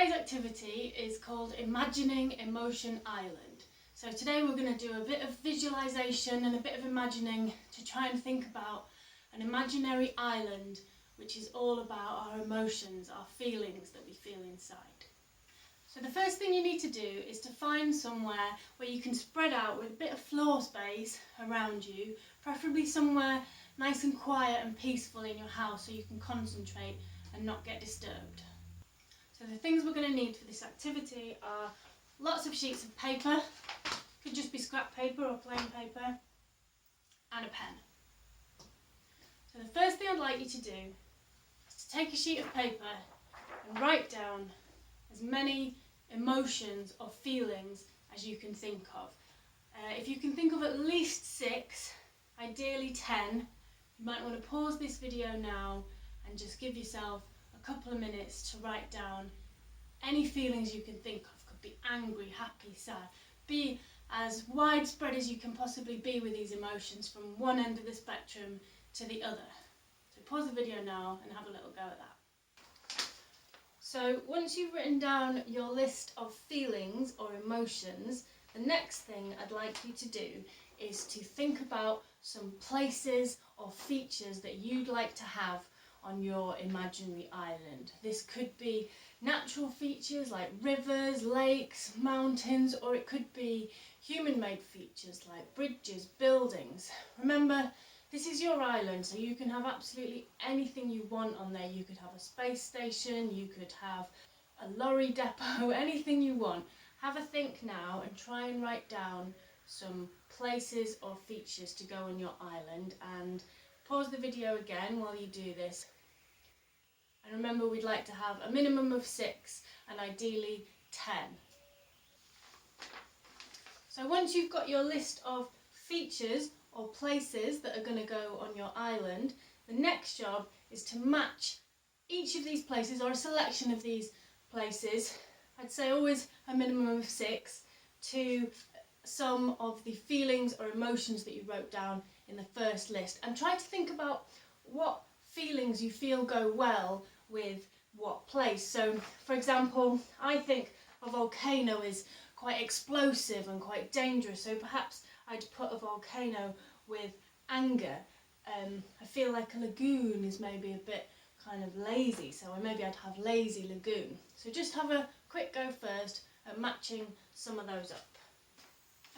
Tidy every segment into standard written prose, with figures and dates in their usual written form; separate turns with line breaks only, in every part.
today's activity is called Imagining Emotion Island. So today we're going to do a bit of visualisation and a bit of imagining to try and think about an imaginary island which is all about our emotions, our feelings that we feel inside. So the first thing you need to do is to find somewhere where you can spread out with a bit of floor space around you, preferably somewhere nice and quiet and peaceful in your house so you can concentrate and not get disturbed. So the things we're going to need for this activity are lots of sheets of paper, could just be scrap paper or plain paper, and a pen. So the first thing I'd like you to do is to take a sheet of paper and write down as many emotions or feelings as you can think of. If you can think of at least 6, ideally 10, you might want to pause this video now and just give yourself a couple of minutes to write down any feelings you can think of. Could be angry, happy, sad. Be as widespread as you can possibly be with these emotions from one end of the spectrum to the other. So pause the video now and have a little go at that. So once you've written down your list of feelings or emotions, the next thing I'd like you to do is to think about some places or features that you'd like to have on your imaginary island. This could be natural features like rivers, lakes, mountains, or it could be human-made features like bridges, buildings. Remember, this is your island, so you can have absolutely anything you want on there. You could have a space station, you could have a lorry depot, anything you want. Have a think now and try and write down some places or features to go on your island, and pause the video again while you do this. And remember, we'd like to have a minimum of 6 and ideally 10. So once you've got your list of features or places that are going to go on your island, the next job is to match each of these places or a selection of these places, I'd say always a minimum of 6, to some of the feelings or emotions that you wrote down in the first list, and try to think about what feelings you feel go well with what place. So for example, I think a volcano is quite explosive and quite dangerous, so perhaps I'd put a volcano with anger. I feel like a lagoon is maybe a bit kind of lazy, so maybe I'd have lazy lagoon. So just have a quick go first at matching some of those up.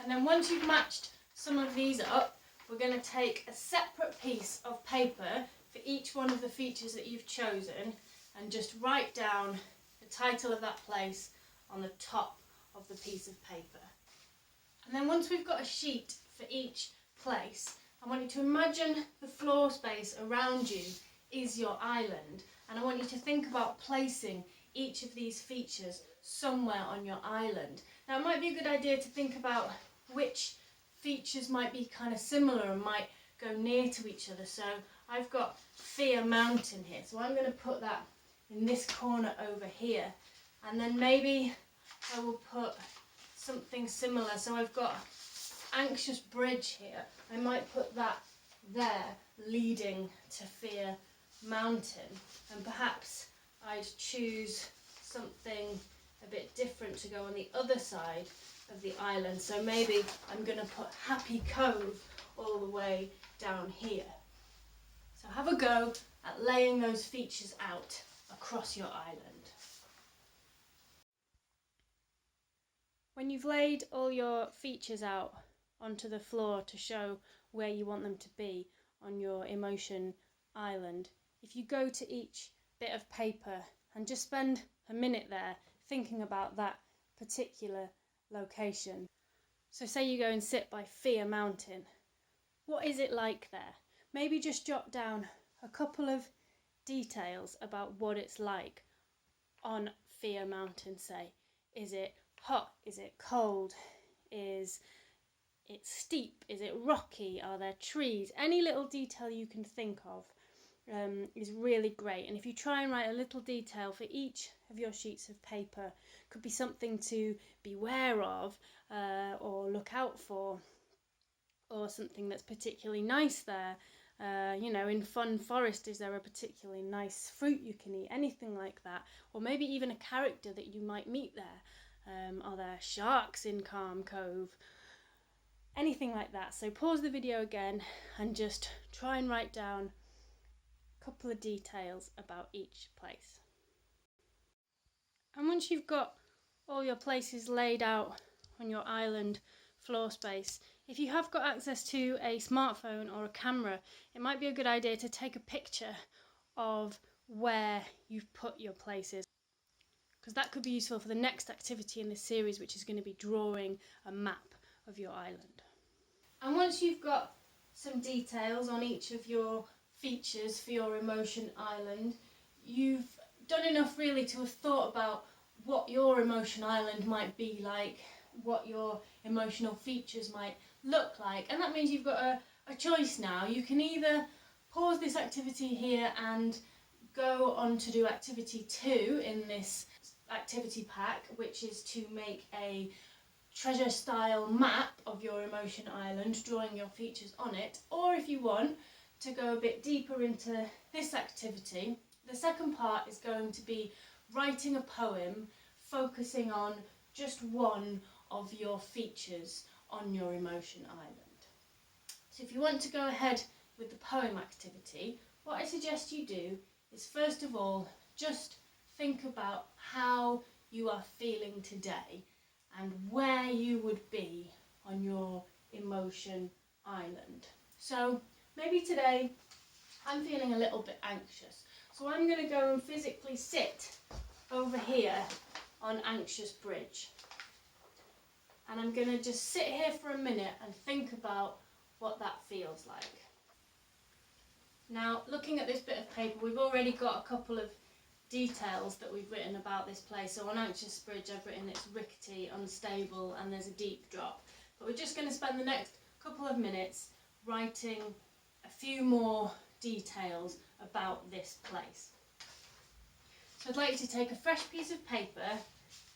And then once you've matched some of these up, we're going to take a separate piece of paper for each one of the features that you've chosen and just write down the title of that place on the top of the piece of paper. And then once we've got a sheet for each place, I want you to imagine the floor space around you is your island, and I want you to think about placing each of these features somewhere on your island. Now it might be a good idea to think about which features might be kind of similar and might go near to each other. So I've got Fear Mountain here, so I'm going to put that in this corner over here, and then maybe I will put something similar. So I've got Anxious Bridge here, I might put that there leading to Fear Mountain, and perhaps I'd choose something a bit different to go on the other side of the island. So maybe I'm going to put Happy Cove all the way down here. So have a go at laying those features out across your island. When you've laid all your features out onto the floor to show where you want them to be on your emotion island, if you go to each bit of paper and just spend a minute there thinking about that particular location. So say you go and sit by Fear Mountain. What is it like there? Maybe just jot down a couple of details about what it's like on Fear Mountain, say. Is it hot? Is it cold? Is it steep? Is it rocky? Are there trees? Any little detail you can think of is really great. And if you try and write a little detail for each of your sheets of paper, could be something to beware of or look out for, or something that's particularly nice there, You know, in Fun Forest, is there a particularly nice fruit you can eat? Anything like that. Or maybe even a character that you might meet there. Are there sharks in Calm Cove? Anything like that. So pause the video again and just try and write down a couple of details about each place. And once you've got all your places laid out on your island floor space, if you have got access to a smartphone or a camera, it might be a good idea to take a picture of where you've put your places, because that could be useful for the next activity in this series, which is going to be drawing a map of your island. And once you've got some details on each of your features for your emotion island, you've done enough really to have thought about what your emotion island might be like, what your emotional features might look like. And that means you've got a choice now. You can either pause this activity here and go on to do activity 2 in this activity pack, which is to make a treasure style map of your emotion island, drawing your features on it. Or if you want to go a bit deeper into this activity, the second part is going to be writing a poem focusing on just one of your features on your emotion island. So if you want to go ahead with the poem activity, what I suggest you do is first of all just think about how you are feeling today and where you would be on your emotion island. So maybe today I'm feeling a little bit anxious, so I'm going to go and physically sit over here on Anxious Bridge, and I'm going to just sit here for a minute and think about what that feels like. Now, looking at this bit of paper, we've already got a couple of details that we've written about this place. So on Anxious Bridge I've written it's rickety, unstable, and there's a deep drop. But we're just going to spend the next couple of minutes writing a few more details about this place. So I'd like you to take a fresh piece of paper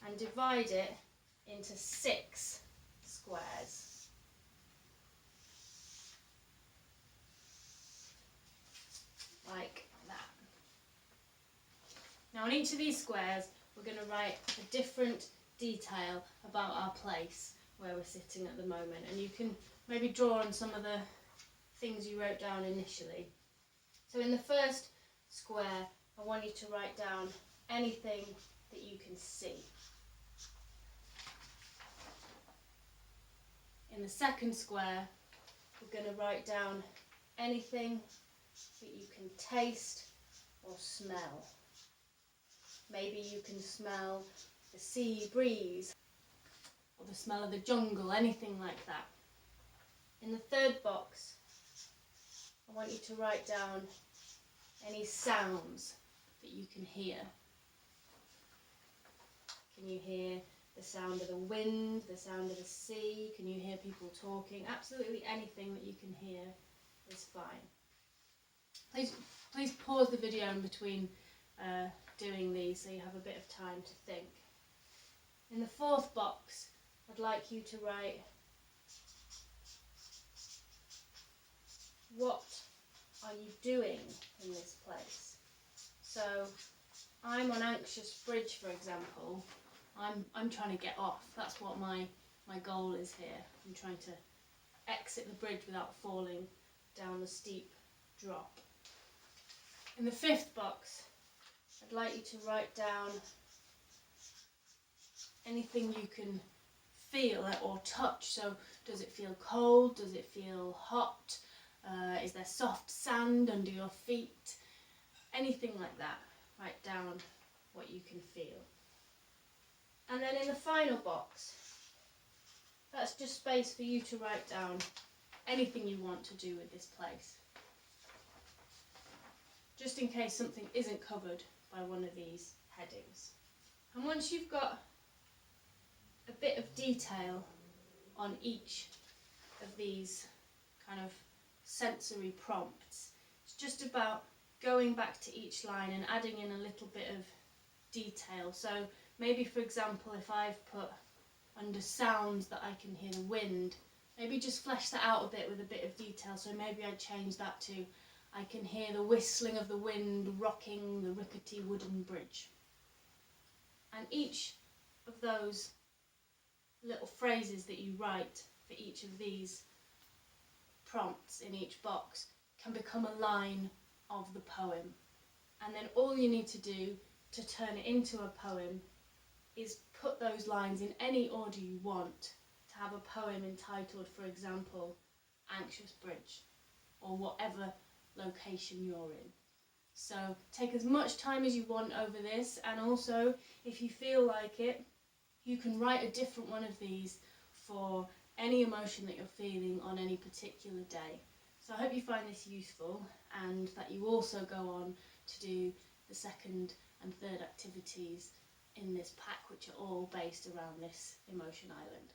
and divide it into 6 squares. Like that. Now on each of these squares we're going to write a different detail about our place where we're sitting at the moment, and you can maybe draw on some of the things you wrote down initially. So in the first square I want you to write down anything that you can see. In the second square we're going to write down anything that you can taste or smell. Maybe you can smell the sea breeze or the smell of the jungle, anything like that. In the third box, I want you to write down any sounds that you can hear. Can you hear the sound of the wind, the sound of the sea? Can you hear people talking? Absolutely anything that you can hear is fine. Please pause the video in between doing these so you have a bit of time to think. In the fourth box, I'd like you to write what are you doing in this place. So I'm on Anxious Bridge, for example. I'm trying to get off. That's what my goal is here. I'm trying to exit the bridge without falling down the steep drop. In the fifth box, I'd like you to write down anything you can feel or touch. So does it feel cold? Does it feel hot? Is there soft sand under your feet? Anything like that. Write down what you can feel. And then in the final box, that's just space for you to write down anything you want to do with this place, just in case something isn't covered by one of these headings. And once you've got a bit of detail on each of these kind of sensory prompts, it's just about going back to each line and adding in a little bit of detail. So maybe, for example, if I've put under sounds that I can hear the wind Maybe just flesh that out a bit with a bit of detail. So maybe I'd change that to, I can hear the whistling of the wind rocking the rickety wooden bridge. And each of those little phrases that you write for each of these prompts in each box can become a line of the poem. And then all you need to do to turn it into a poem is put those lines in any order you want to have a poem entitled, for example, Anxious Bridge, or whatever location you're in. So take as much time as you want over this, and also if you feel like it, you can write a different one of these for any emotion that you're feeling on any particular day. So I hope you find this useful, and that you also go on to do the second and third activities in this pack, which are all based around this emotion island.